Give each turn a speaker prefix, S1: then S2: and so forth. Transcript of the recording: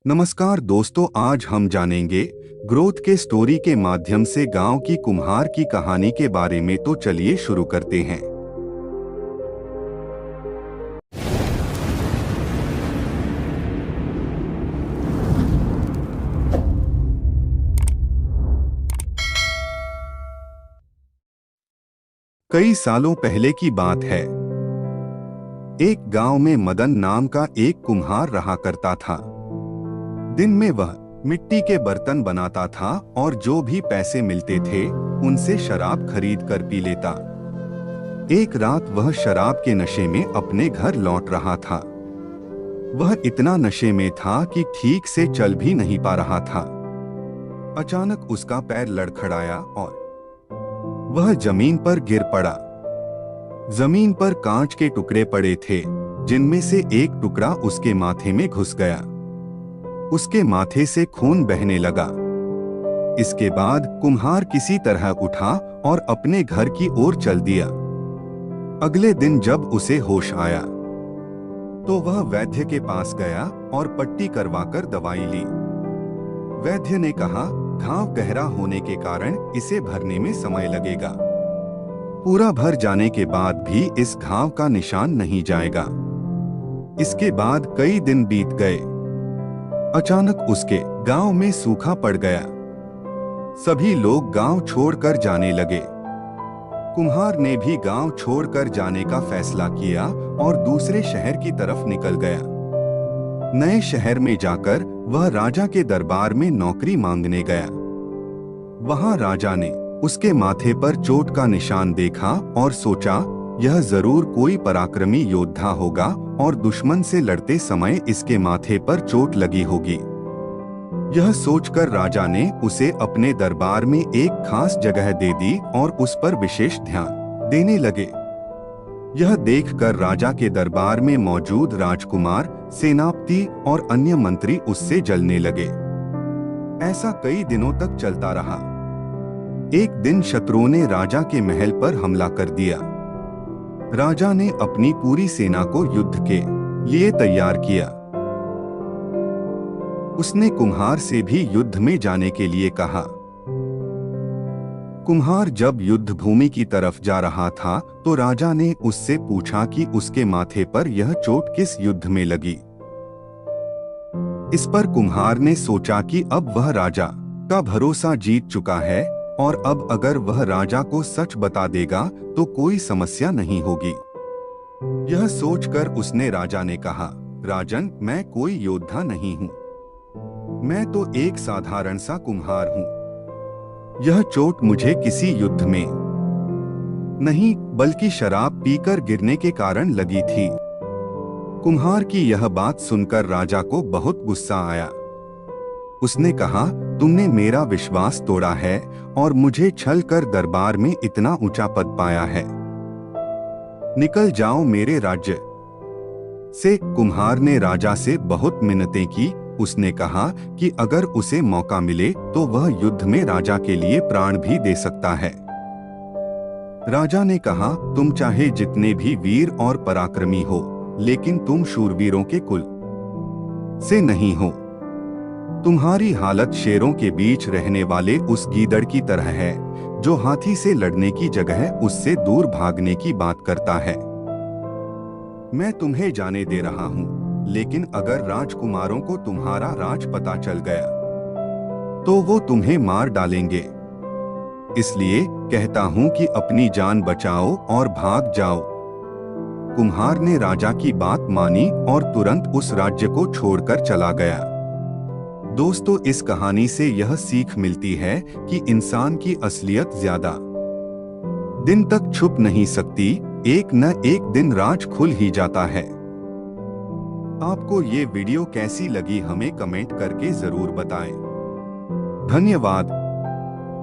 S1: नमस्कार दोस्तों, आज हम जानेंगे ग्रोथ के स्टोरी के माध्यम से गांव की कुम्हार की कहानी के बारे में। तो चलिए शुरू करते हैं। कई सालों पहले की बात है। एक गांव में मदन नाम का एक कुम्हार रहा करता था। दिन में वह मिट्टी के बर्तन बनाता था और जो भी पैसे मिलते थे उनसे शराब खरीद कर पी लेता। एक रात वह शराब के नशे में अपने घर लौट रहा था। वह इतना नशे में था कि ठीक से चल भी नहीं पा रहा था। अचानक उसका पैर लड़खड़ाया और वह जमीन पर गिर पड़ा। जमीन पर कांच के टुकड़े पड़े थे, जिनमें से एक टुकड़ा उसके माथे में घुस गया। उसके माथे से खून बहने लगा। इसके बाद कुम्हार किसी तरह उठा और अपने घर की ओर चल दिया। अगले दिन जब उसे होश आया तो वह वैद्य के पास गया और पट्टी करवाकर दवाई ली। वैद्य ने कहा, घाव गहरा होने के कारण इसे भरने में समय लगेगा। पूरा भर जाने के बाद भी इस घाव का निशान नहीं जाएगा। इसके बाद कई दिन बीत गए। अचानक उसके गांव में सूखा पड़ गया। सभी लोग गांव छोड़कर जाने लगे। कुम्हार ने भी गांव छोड़कर जाने का फैसला किया और दूसरे शहर की तरफ निकल गया। नए शहर में जाकर वह राजा के दरबार में नौकरी मांगने गया। वहां राजा ने उसके माथे पर चोट का निशान देखा और सोचा, यह जरूर कोई पराक्रमी योद्धा होगा और दुश्मन से लड़ते समय इसके माथे पर चोट लगी होगी। यह सोचकर राजा ने उसे अपने दरबार में एक खास जगह दे दी और उस पर विशेष ध्यान देने लगे। यह देखकर राजा के दरबार में मौजूद राजकुमार, सेनापति और अन्य मंत्री उससे जलने लगे। ऐसा कई दिनों तक चलता रहा। एक दिन शत्रुओं ने राजा के महल पर हमला कर दिया। राजा ने अपनी पूरी सेना को युद्ध के लिए तैयार किया। उसने कुम्हार से भी युद्ध में जाने के लिए कहा। कुम्हार जब युद्ध भूमि की तरफ जा रहा था तो राजा ने उससे पूछा कि उसके माथे पर यह चोट किस युद्ध में लगी। इस पर कुम्हार ने सोचा कि अब वह राजा का भरोसा जीत चुका है और अब अगर वह राजा को सच बता देगा तो कोई समस्या नहीं होगी। यह सोचकर उसने राजा ने कहा, राजन, मैं कोई योद्धा नहीं हूँ। मैं तो एक साधारण सा कुम्हार हूँ। यह चोट मुझे किसी युद्ध में नहीं बल्कि शराब पीकर गिरने के कारण लगी थी। कुम्हार की यह बात सुनकर राजा को बहुत गुस्सा आया। उसने कहा, तुमने मेरा विश्वास तोड़ा है और मुझे छल कर दरबार में इतना ऊंचा पद पाया है। निकल जाओ मेरे राज्य से। कुम्हार ने राजा से बहुत मिन्नतें की। उसने कहा कि अगर उसे मौका मिले तो वह युद्ध में राजा के लिए प्राण भी दे सकता है। राजा ने कहा, तुम चाहे जितने भी वीर और पराक्रमी हो, लेकिन तुम शूरवीरों के कुल से नहीं हो। तुम्हारी हालत शेरों के बीच रहने वाले उस गीदड़ की तरह है जो हाथी से लड़ने की जगह उससे दूर भागने की बात करता है। मैं तुम्हें जाने दे रहा हूँ, लेकिन अगर राजकुमारों को तुम्हारा राज पता चल गया तो वो तुम्हें मार डालेंगे। इसलिए कहता हूँ कि अपनी जान बचाओ और भाग जाओ। कुम्हार ने राजा की बात मानी और तुरंत उस राज्य को छोड़कर चला गया। दोस्तों, इस कहानी से यह सीख मिलती है कि इंसान की असलियत ज्यादा दिन तक छुप नहीं सकती। एक न एक दिन राज खुल ही जाता है। आपको ये वीडियो कैसी लगी हमें कमेंट करके जरूर बताएं। धन्यवाद।